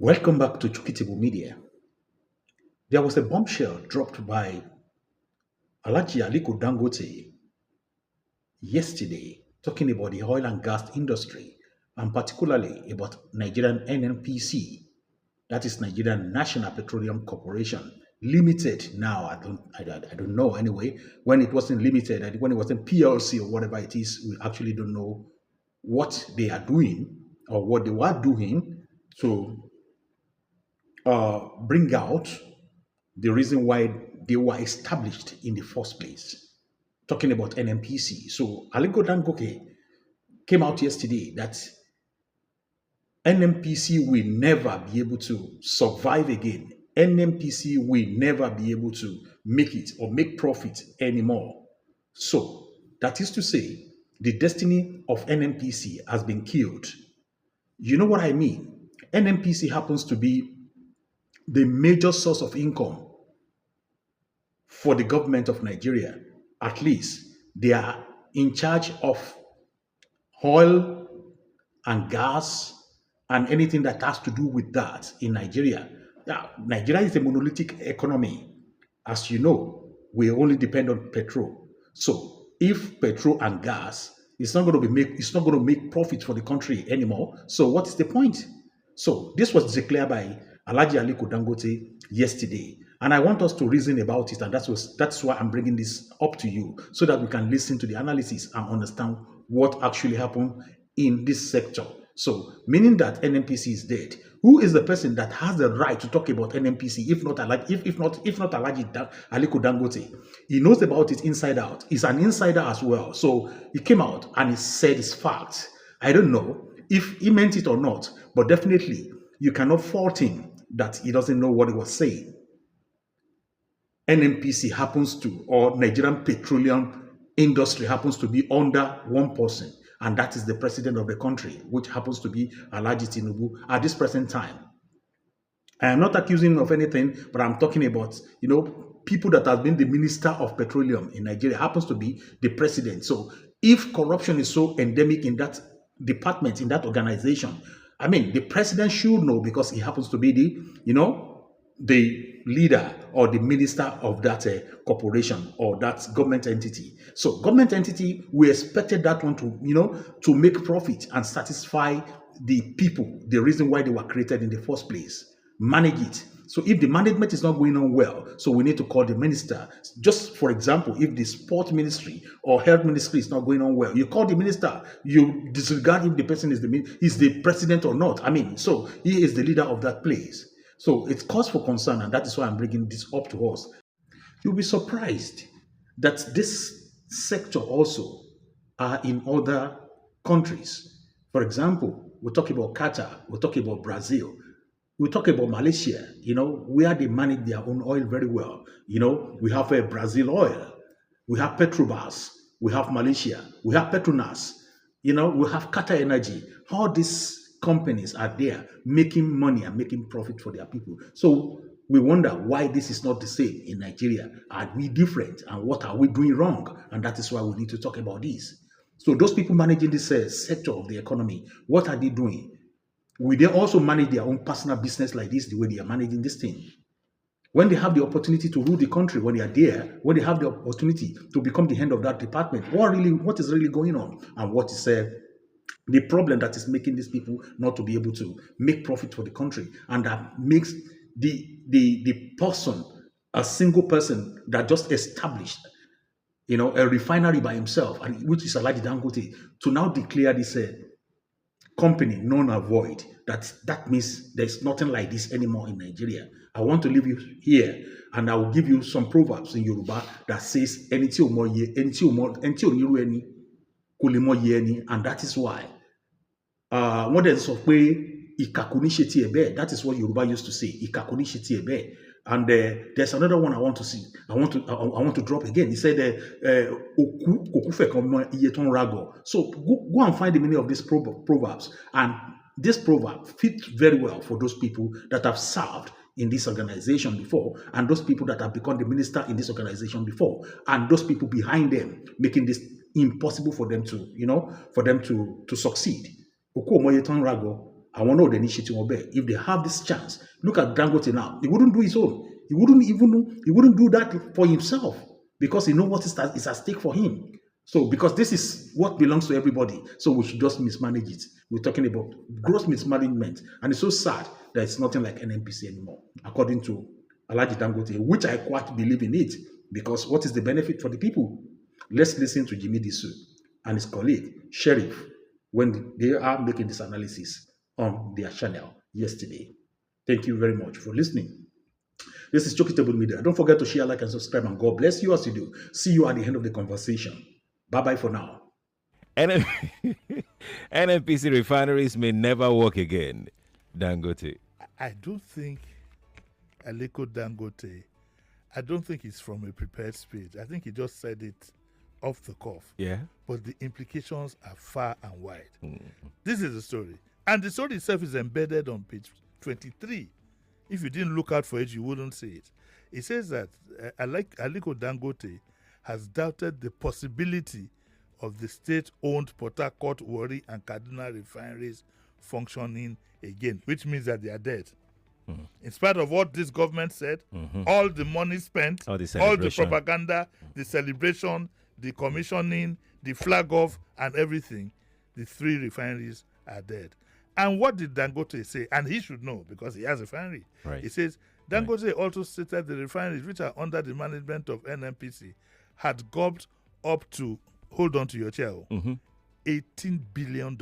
Welcome back to Chukitable Media. There was a bombshell dropped by Alhaji Aliko Dangote yesterday talking about the oil and gas industry and particularly about Nigerian NNPC, that is Nigerian National Petroleum Corporation Limited. Now I don't know anyway. When it wasn't limited, and when it wasn't PLC or whatever it is, we actually don't know what they are doing or what they were doing to bring out the reason why they were established in the first place. Talking about NMPC. So Aliko Dangote came out yesterday that NMPC will never be able to survive again. NMPC will never be able to make it or make profit anymore. So that is to say, the destiny of NMPC has been killed. You know what I mean? NMPC happens to be the major source of income for the government of Nigeria. At least they are in charge of oil and gas and anything that has to do with that in Nigeria. Now, Nigeria is a monolithic economy. As you know, we only depend on petrol. So if petrol and gas it's not going to make profit for the country anymore. So what is the point? So this was declared by Alhaji Aliko Dangote yesterday. And I want us to reason about it, and that's why I'm bringing this up to you, so that we can listen to the analysis and understand what actually happened in this sector. So, meaning that NNPC is dead. Who is the person that has the right to talk about NNPC if not Alhaji Aliko Dangote? He knows about it inside out. He's an insider as well. So he came out and he said it's fact. I don't know if he meant it or not, but definitely you cannot fault him that he doesn't know what he was saying. NNPC happens to, or Nigerian petroleum industry happens to be under one person, and that is the president of the country, which happens to be Alhaji Tinubu at this present time. I am not accusing him of anything, but I'm talking about, people that have been the minister of petroleum in Nigeria happens to be the president. So if corruption is so endemic in that department, in that organization, I mean, the president should know because he happens to be the leader or the minister of that corporation or that government entity. So government entity, we expected that one to make profit and satisfy the people, the reason why they were created in the first place, manage it. So if the management is not going on well, so we need to call the minister. Just for example, if the sport ministry or health ministry is not going on well, you call the minister. You disregard if the person is the president or not. I mean, so he is the leader of that place. So it's cause for concern, and that is why I'm bringing this up to us. You'll be surprised that this sector also are in other countries. For example, we're talking about Qatar, we're talking about Brazil, we talk about Malaysia, where they manage their own oil very well. We have Brazil oil, we have Petrobras, we have Malaysia, we have Petronas, we have Qatar Energy. All these companies are there making money and making profit for their people. So we wonder why this is not the same in Nigeria. Are we different? And what are we doing wrong? And that is why we need to talk about this. So those people managing this sector of the economy, what are they doing? Will they also manage their own personal business like this, the way they are managing this thing? When they have the opportunity to rule the country, when they are there, when they have the opportunity to become the head of that department, what is really going on? And what is the problem that is making these people not to be able to make profit for the country? And that makes the person, a single person that just established a refinery by himself, and which is Alhaji Dangote, to now declare this company non void. That means there's nothing like this anymore in Nigeria. I want to leave you here, and I will give you some proverbs in Yoruba that says and that is why what is of that is what Yoruba used to say. And there's another one I want to drop again. He said, so go and find the meaning of these proverbs. And this proverb fits very well for those people that have served in this organization before, and those people that have become the minister in this organization before, and those people behind them making this impossible for them to, for them to succeed. I want to know the initiative of it. If they have this chance, look at Dangote now. He wouldn't do his own. He wouldn't do that for himself because he knows what is at stake for him. So because this is what belongs to everybody, so we should just mismanage it. We're talking about gross mismanagement, and it's so sad that it's nothing like NNPC anymore, according to Alhaji Dangote, which I quite believe in it, because what is the benefit for the people? Let's listen to Jimmy Disu and his colleague, Sheriff, when they are making this analysis on their channel yesterday. Thank you very much for listening. This is Chokitable Media. Don't forget to share, like, and subscribe, and God bless you as you do. See you at the end of the conversation. Bye-bye for now. NNPC refineries may never work again. Dangote. I don't think Aliko Dangote, I don't think it's from a prepared speech. I think he just said it off the cuff. Yeah. But the implications are far and wide. This is the story. And the story itself is embedded on page 23. If you didn't look out for it, you wouldn't see it. It says that Aliko Dangote has doubted the possibility of the state-owned Port Harcourt, Warri, and Kaduna refineries functioning again, which means that they are dead. In spite of what this government said, all the money spent, all the propaganda, the celebration, the commissioning, the flag off, and everything, the 3 refineries are dead. And what did Dangote say? And he should know because he has a refinery. Right. He says, Dangote also stated the refineries which are under the management of NNPC had gobbled up to, hold on to your chair, $18 billion.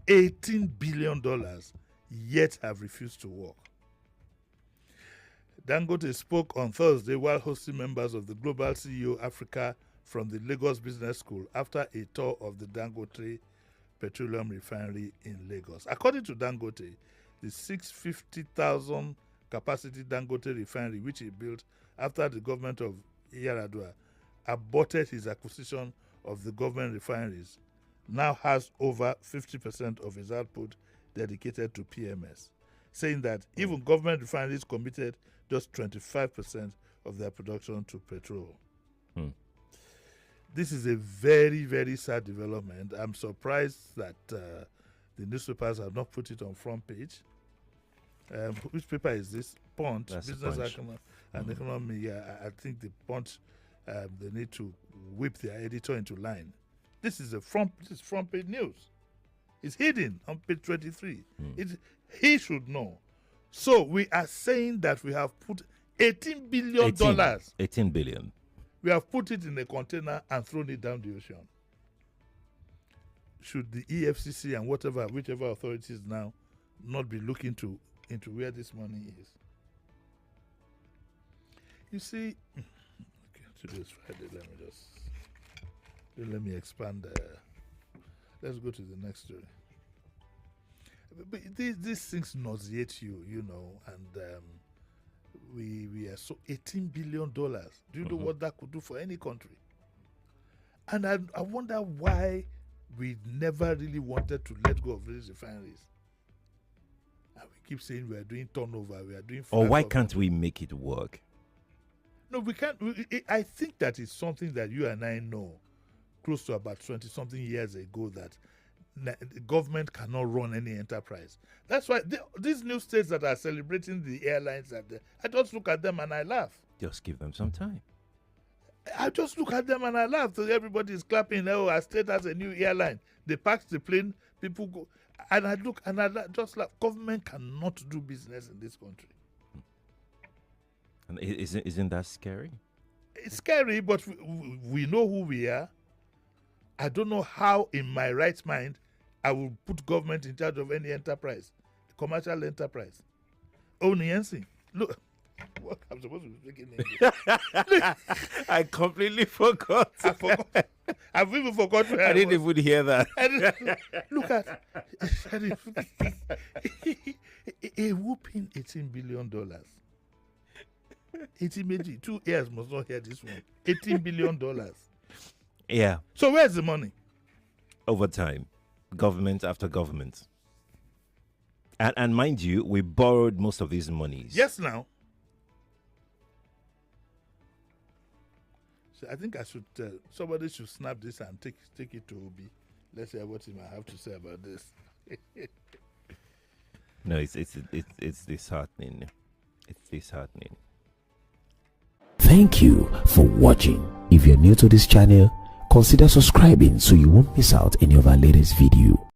$18 billion, yet have refused to work. Dangote spoke on Thursday while hosting members of the Global CEO Africa from the Lagos Business School after a tour of the Dangote Petroleum Refinery in Lagos. According to Dangote, the 650,000 capacity Dangote refinery, which he built after the government of Yar'Adua aborted his acquisition of the government refineries, now has over 50% of his output dedicated to PMS, saying that even government refineries committed just 25% of their production to petrol. This is a very, very sad development. I'm surprised that the newspapers have not put it on front page. Which paper is this? Punch. That's Business Punch. and Economy. Yeah, I think the Punch, they need to whip their editor into line. This is front page news. It's hidden on page 23. He should know. So we are saying that we have put $18 billion. 18 billion. We have put it in a container and thrown it down the ocean. Should the EFCC and whichever authorities now not be looking into where this money is? You see, okay, today's Friday. Let me expand. Let's go to the next story. But these things nauseate you, and we are so $18 billion. Do you know what that could do for any country? And I wonder why we never really wanted to let go of these refineries. And we keep saying we are doing turnover, we are doing. Or why can't we make it work? No, we can't. I think that is something that you and I know, close to about 20-something years ago, that the government cannot run any enterprise. That's why these new states that are celebrating the airlines, I just look at them and I laugh. Just give them some time. I just look at them and I laugh. So everybody is clapping. Oh, our state has a new airline. They park the plane, people go. And I look and I just laugh. Government cannot do business in this country. And isn't that scary? It's scary, but we know who we are. I don't know how, in my right mind, I will put government in charge of any enterprise, commercial enterprise. Oh, Nancy, look, what I'm supposed to be speaking English. I completely forgot. I forgot. I've even forgotten. I didn't even hear that. Look at a whooping $18 billion. 2 years must not hear this one. $18 billion. Yeah. So where's the money? Over time, government after government. And mind you, we borrowed most of these monies. Yes, now. I think I should. Somebody should snap this and take it to Obi. Let's hear what he might have to say about this. No, it's disheartening. It's disheartening. Thank you for watching. If you're new to this channel, consider subscribing so you won't miss out any of our latest video.